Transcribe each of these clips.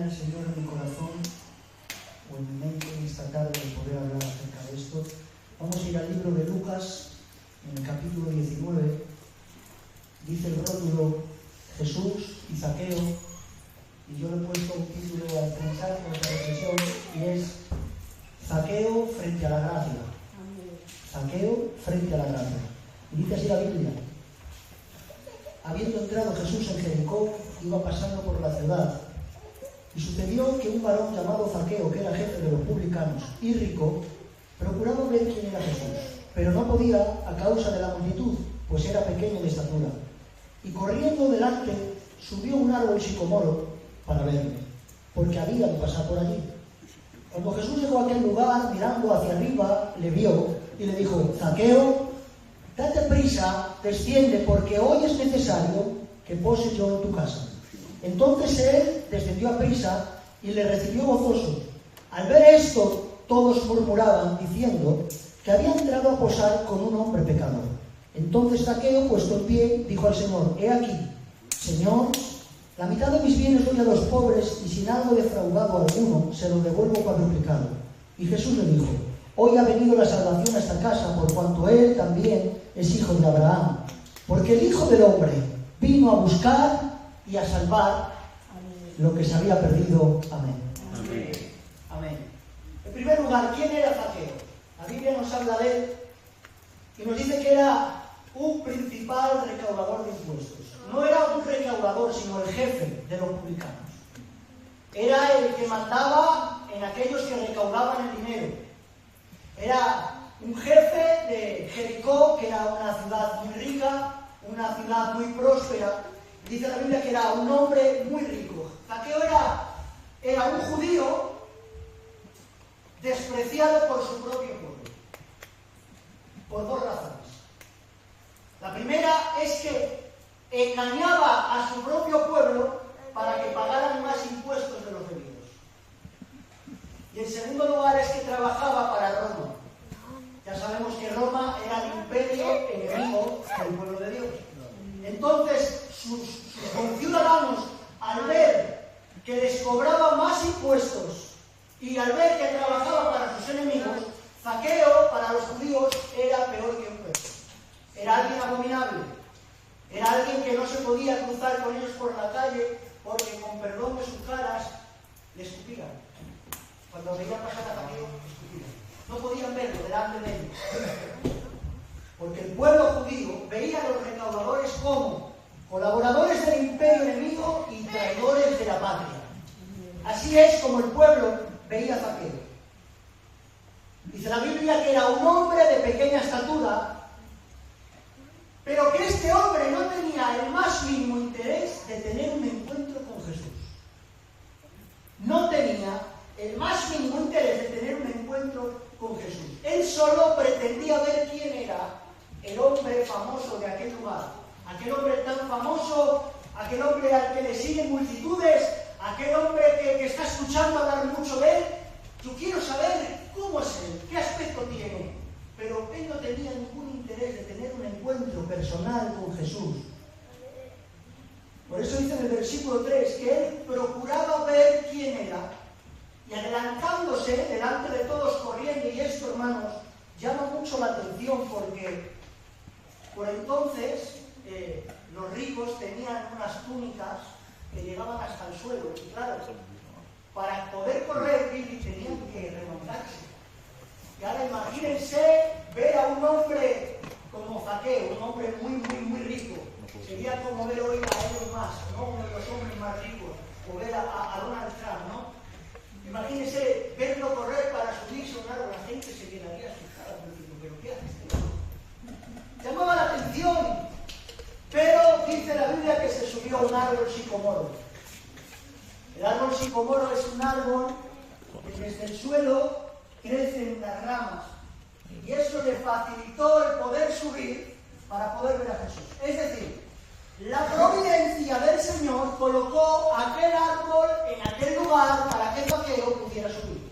el Señor en mi corazón o en mi mente en esta tarde de poder hablar acerca de esto. Vamos a ir al libro de Lucas, en el capítulo 19. Dice el rótulo Jesús y Zaqueo, y yo le he puesto un título al pensar con esta reflexión, y es Zaqueo frente a la gracia. Zaqueo frente a la gracia. Y dice así la Biblia: habiendo entrado Jesús en Jericó, iba pasando por la ciudad, y sucedió que un varón llamado Zaqueo, que era jefe de los publicanos y rico, procuraba ver quién era Jesús, pero no podía a causa de la multitud, pues era pequeño de estatura. Y corriendo delante, subió un árbol sicomoro para verle, porque había de pasar por allí. Cuando Jesús llegó a aquel lugar, mirando hacia arriba, le vio y le dijo: Zaqueo, date prisa, desciende, porque hoy es necesario que pose yo en tu casa. Entonces él descendió a prisa y le recibió gozoso. Al ver esto, todos murmuraban, diciendo que había entrado a posar con un hombre pecador. Entonces Zaqueo, puesto en pie, dijo al Señor: He aquí, Señor, la mitad de mis bienes doy a los pobres, y sin algo defraudado alguno, se lo devuelvo cuadruplicado. Y Jesús le dijo: Hoy ha venido la salvación a esta casa, por cuanto él también es hijo de Abraham. Porque el Hijo del Hombre vino a buscar y a salvar lo que se había perdido. Amén. Amén. Amén. En primer lugar, ¿quién era Zaqueo? La Biblia nos habla de él y nos dice que era un principal recaudador de impuestos. No era un recaudador, sino el jefe de los publicanos. Era el que mandaba en aquellos que recaudaban el dinero. Era un jefe de Jericó, que era una ciudad muy rica, una ciudad muy próspera. Dice la Biblia que era un hombre muy rico. Zaqueo era un judío despreciado por su propio pueblo, por dos razones. La primera es que engañaba a su propio pueblo para que pagaran más impuestos de los debidos. Y en segundo lugar es que trabajaba para Roma. Ya sabemos que Roma era el imperio enemigo del pueblo de Dios. Entonces, sus conciudadanos, al ver que les cobraba más impuestos y al ver que trabajaba para sus enemigos, Zaqueo para los judíos era peor que un perro. Era alguien abominable. Era alguien que no se podía cruzar con ellos por la calle porque, con perdón de sus caras, le escupían. Cuando veían pasar a Zaqueo, escupían. No podían verlo delante de ellos. Porque el pueblo judío veía a los recaudadores como colaboradores del imperio enemigo y traidores de la patria. Así es como el pueblo veía a Zaqueo. Dice la Biblia que era un hombre de pequeña estatura, pero que este hombre no tenía el más mínimo interés de tener un encuentro con Jesús. No tenía el más mínimo interés de tener un encuentro con Jesús. Él solo pretendía ver quién era el hombre famoso de aquel lugar. Aquel hombre tan famoso, aquel hombre al que le siguen multitudes, aquel hombre que está escuchando hablar mucho de él. Yo quiero saber cómo es él, qué aspecto tiene. Pero él no tenía ningún interés de tener un encuentro personal con Jesús. Por eso dice en el versículo 3 que él procuraba ver quién era, y adelantándose delante de todos corriendo. Y esto, hermanos, llama mucho la atención, porque por entonces los ricos tenían unas túnicas que llegaban hasta el suelo, y claro, para poder correr tenían que remontarse. Y ahora imagínense ver a un hombre como Zaqueo, un hombre muy rico. Sería como ver hoy a Elon Musk, ¿no? Uno de los hombres más ricos, o ver a Donald Trump, ¿no? Imagínense verlo correr para subirse a un árbol. La gente se quedaría asustada diciendo: ¿pero qué hace este hombre? Llamaba la atención, pero dice la Biblia que se subió a un árbol sicomoro. El árbol sicomoro es un árbol que desde el suelo crecen las ramas, y eso le facilitó el poder subir para poder ver a Jesús. Es decir, la providencia del Señor colocó aquel árbol en aquel lugar para que Zaqueo pudiera subir.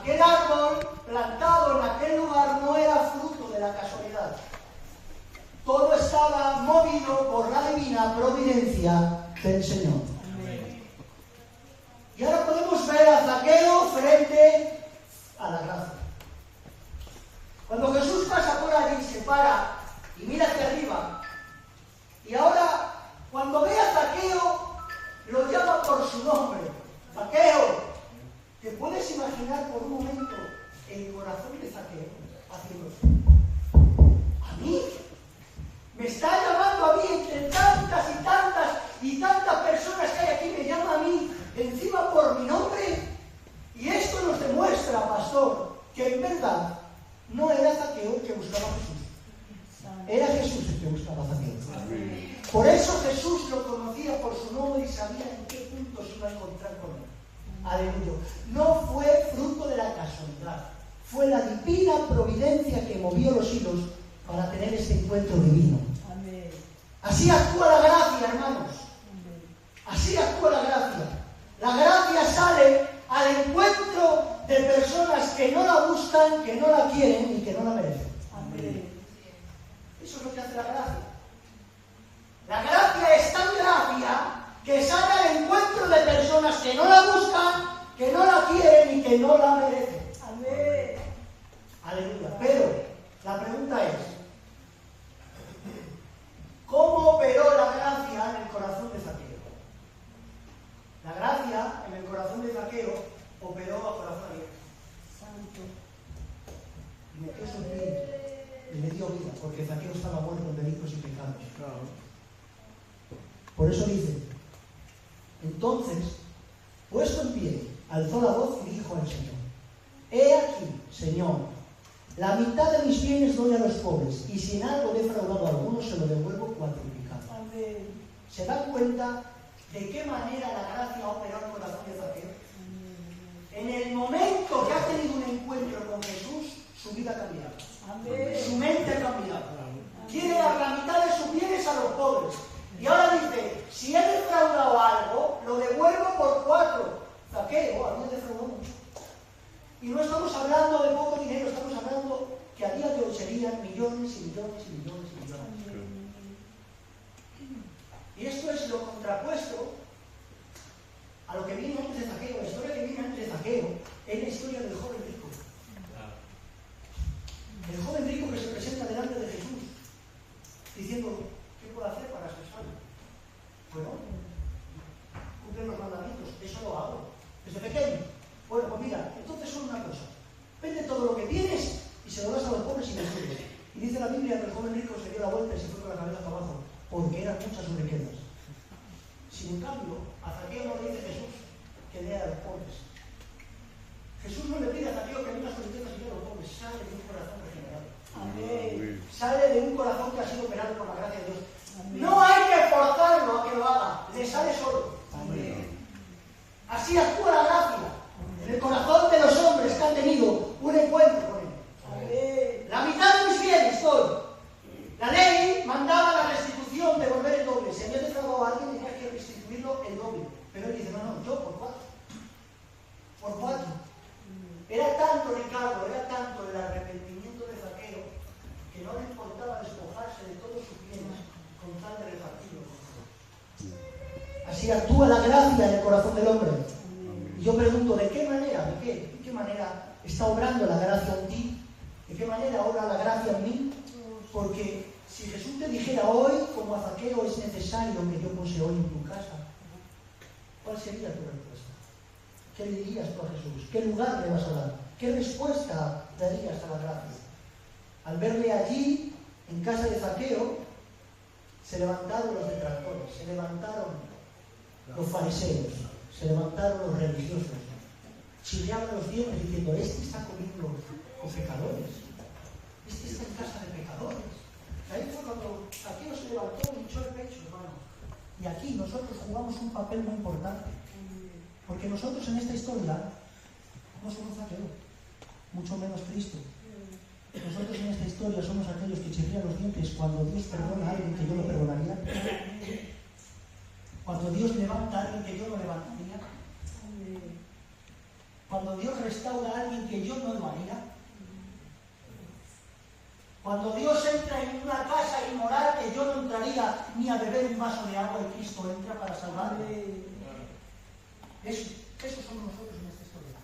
Aquel árbol plantado en aquel lugar no era fruto de la casualidad. Todo estaba movido por la divina providencia del Señor. Y ahora Zaqueo frente a la gracia. Cuando Jesús pasa por allí, se para y mira hacia arriba, y ahora, cuando ve a Zaqueo, lo llama por su nombre. Zaqueo. ¿Te puedes imaginar por un momento el corazón de Zaqueo haciendo esto? ¿A mí? Me está llamando a mí entre tantas y tantas y tantas personas que hay aquí, me llama a mí encima por mi nombre. Y esto nos demuestra, pastor, que en verdad no era Zaqueo el que buscaba a Jesús. Era Jesús el que buscaba a Zaqueo. Por eso Jesús lo conocía por su nombre y sabía en qué punto se iba a encontrar con él. Aleluya. No fue fruto de la casualidad. Fue la divina providencia que movió los hilos para tener este encuentro divino. Amén. Así actúa la gracia, hermanos. Amén. Así actúa la gracia. La gracia sale al encuentro de personas que no la buscan, que no la quieren y que no la merecen. Amén. Eso es lo que hace la gracia. La gracia es tan gracia que sale al encuentro de personas que no la buscan, que no la quieren y que no la merecen. Amén. Aleluya. Pero la pregunta es, ¿cómo operó la gracia en el corazón de Zaqueo? La gracia en el corazón de Zaqueo operó a corazón abierto. Santo. Y metió su espíritu y le dio vida, porque Zaqueo estaba muerto en delitos y pecados. Claro. Por eso dice, entonces, puesto en pie, alzó la voz y dijo al Señor: He aquí, Señor, la mitad de mis bienes doy a los pobres, y si en algo he defraudado a alguno, se lo devuelvo cuadruplicado. Amén. ¿Se dan cuenta de qué manera la gracia ha operado el corazón de Zaqueo? En el momento que ha tenido un encuentro con Jesús, su vida ha cambiado. Amén. Su mente ha cambiado. Quiere dar la mitad de sus bienes a los pobres. Y ahora dice, si he defraudado algo, lo devuelvo por 4. Zaqueo había defraudado mucho. Y no estamos hablando de poco dinero, estamos hablando que a día de hoy serían millones y millones y millones y millones. Y esto es lo contrapuesto a lo que viene antes de Zaqueo. La historia que viene antes de Zaqueo es la historia del joven rico. El joven rico que se presenta delante de Jesús diciendo, ¿qué puedo hacer para ser salvo? Bueno, cumplen los mandamientos, eso lo hago. Desde pequeño. Bueno, pues mira, entonces solo una cosa. Vende todo lo que tienes y se lo das a los pobres y me sirves. Y dice la Biblia que el joven rico se dio la vuelta y se fue con la cabeza para abajo, porque eran muchas sus riquezas. Sin embargo, a Zaqueo no le dice Jesús que dé a los pobres. Jesús no le pide a Zaqueo que venga a sus riquezas y dé a los pobres. Sale de un corazón regenerado. Amén. Sale de un corazón que ha sido operado por la gracia de Dios. Amén. No hay que forzarlo a que lo haga, le sale solo. Amén. Así actúa la gracia en el corazón de los hombres que han tenido un encuentro con él. Amén. La mitad de mis bienes doy. La ley mandaba la restitución, devolver el doble. Si había defraudado a alguien, tenía que restituirlo el doble. Pero él dice, no, yo por 4. Por 4. Era tanto, Ricardo, era tanto el arrepentimiento de Zaqueo que no le importaba despojarse de todos sus bienes con tal de repartirlo con todos. Así actúa la gracia en el corazón del hombre. Y yo pregunto, ¿de qué manera? ¿De qué manera está obrando la gracia en ti? ¿De qué manera obra la gracia en mí? Porque si Jesús te dijera hoy, como a Zaqueo es necesario que yo pose hoy en tu casa, ¿cuál sería tu respuesta? ¿Qué le dirías tú a Jesús? ¿Qué lugar le vas a dar? ¿Qué respuesta darías a la gracia? Al verle allí, en casa de Zaqueo, se levantaron los detractores, se levantaron los fariseos, se levantaron los religiosos, chirriaban los dientes diciendo, este está comiendo con pecadores, este está en casa de pecadores. Ahí fue cuando Zaqueo se levantó y echó el pecho, hermano. Y aquí nosotros jugamos un papel muy importante, porque nosotros en esta historia no somos Zaqueo, mucho menos Cristo. Nosotros en esta historia somos aquellos que chirrían los dientes cuando Dios perdona a alguien que yo no perdonaría. Cuando Dios levanta a alguien que yo no levantaría. Cuando Dios restaura a alguien que yo no lo haría. Cuando Dios entra en una casa inmoral que yo no entraría ni a beber un vaso de agua y Cristo entra para salvarme. Eso somos nosotros en esta historia.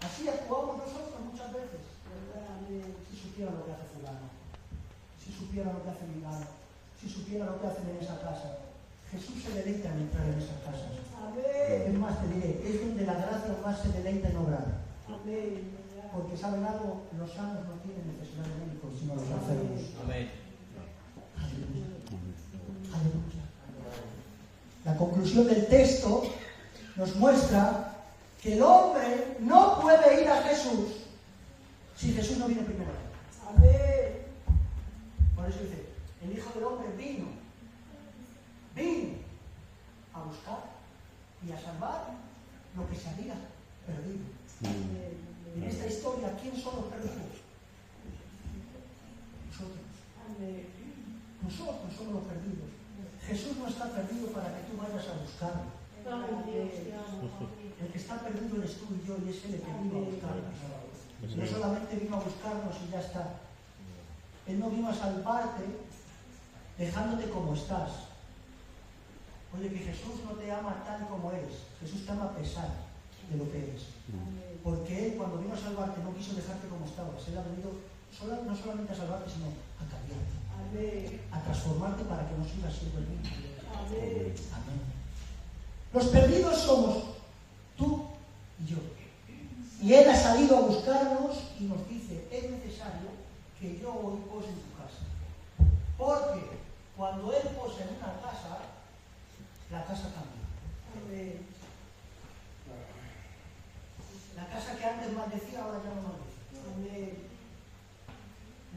Así actuamos nosotros muchas veces. Si supiera lo que hace fulano, si supiera lo que hace Milano, si supiera lo que hacen en esa casa. Jesús se deleita en entrar en esas casas. Es más, te diré, es donde la gracia más se deleita en obrar. Porque saben algo, los sanos no tienen necesidad de médicos, sino los enfermos. Aleluya. Aleluya. La conclusión del texto nos muestra que el hombre no puede ir a Jesús si Jesús no viene primero. Amén. Por eso dice, el Hijo del Hombre vino a buscar y a salvar lo que se había perdido. En esta historia, ¿quién son los perdidos? Nosotros. Nosotros somos los perdidos. Jesús no está perdido para que tú vayas a buscarlo. El que está perdido eres tú y yo, y es Él el que vino a buscarnos. No solamente vino a buscarnos y ya está. Él no vino a salvarte dejándote como estás. Oye, que Jesús no te ama tal como eres. Jesús te ama a pesar de lo que eres. Porque Él, cuando vino a salvarte, no quiso dejarte como estabas. Él ha venido no solamente a salvarte, sino a cambiarte. A transformarte para que no sigas siendo el mismo. Amén. Los perdidos somos tú y yo. Y Él ha salido a buscarnos y nos dice, es necesario que yo hoy pose en tu casa. Porque cuando Él posa en una casa, la casa cambia. La casa que antes maldecía, ahora ya no maldece.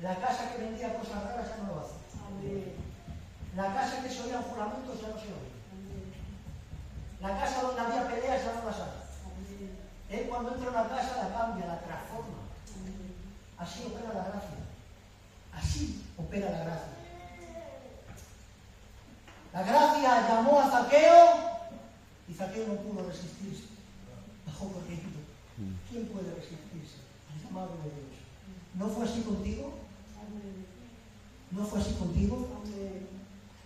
La casa que vendía cosas raras ya no lo hace. La casa que se oían juramentos ya no se oye. La casa donde había peleas ya no las hace. Él cuando entra en una casa la cambia, la transforma. Así opera la gracia. Así opera la gracia. La gracia llamó a Zaqueo y Zaqueo no pudo resistirse. Bajó corriendo. ¿Quién puede resistirse al llamado de Dios? ¿No fue así contigo? ¿No fue así contigo?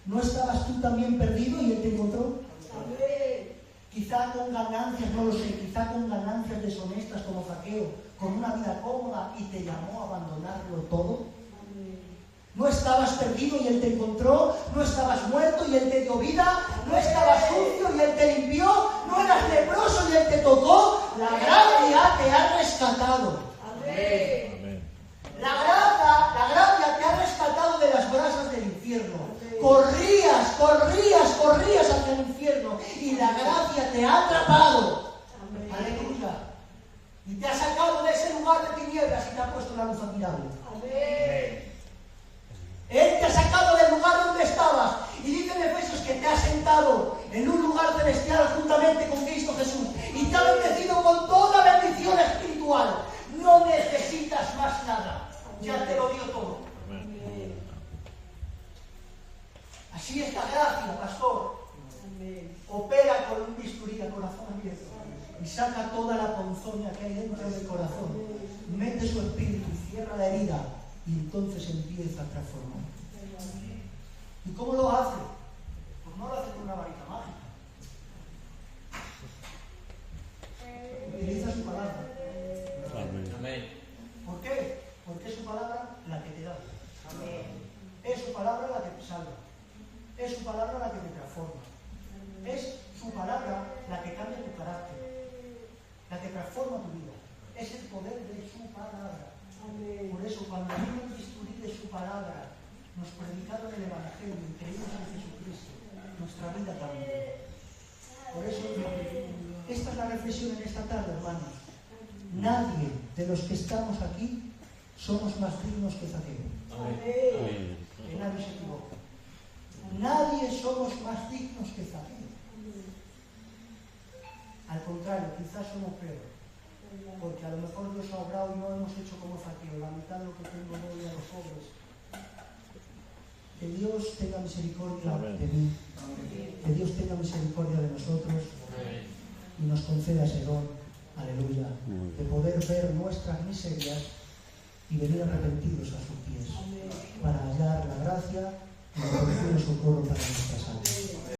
¿No estabas tú también perdido y Él te encontró? Quizá con ganancias, no lo sé, quizá con ganancias deshonestas como Zaqueo, con una vida cómoda y te llamó a abandonarlo todo. No estabas perdido y Él te encontró, no estabas muerto y Él te dio vida, no estabas sucio y Él te limpió, no eras leproso y Él te tocó. La gracia te ha rescatado. Amén. La gracia te ha rescatado de las brasas del infierno. Corrías hacia el infierno y la gracia te ha atrapado. Amén. Aleluya. Y te ha sacado de ese lugar de tinieblas y te ha puesto la luz admirable. Amén. Él te ha sacado del lugar donde estabas y dice en Efesios que te ha sentado en un lugar celestial juntamente con Cristo Jesús y te ha bendecido con toda bendición espiritual. No necesitas más nada, ya te lo dio todo. Así esta gracia, pastor, opera con un bisturí a corazón abierto y saca toda la ponzoña que hay dentro del corazón, mete su espíritu y cierra la herida. Y entonces empieza a transformar. ¿Y cómo lo hace? Pues no lo hace con una varita mágica. Utiliza su palabra. Amén. ¿Por qué? Porque es su palabra la que te da. Amén. Es su palabra la que te salva. Es su palabra la que te transforma. Es su palabra la que cambia tu carácter. La que transforma tu vida. Es el poder de su palabra. Por eso, cuando vino el bisturí de su palabra, nos predicaron el Evangelio y creímos en Jesucristo, nuestra vida cambió. Por eso, esta es la reflexión en esta tarde, hermanos. Nadie de los que estamos aquí somos más dignos que Zaqueo. Que nadie se equivoque. Nadie somos más dignos que Zaqueo. Al contrario, quizás somos peores. Porque a lo mejor Dios ha obrado y no hemos hecho como Zaqueo, la mitad de lo que tengo doy a los pobres. Que Dios tenga misericordia de mí, que Dios tenga misericordia de nosotros y nos conceda ese don, aleluya, de poder ver nuestras miserias y venir arrepentidos a sus pies para hallar la gracia y la protección y socorro para nuestras almas.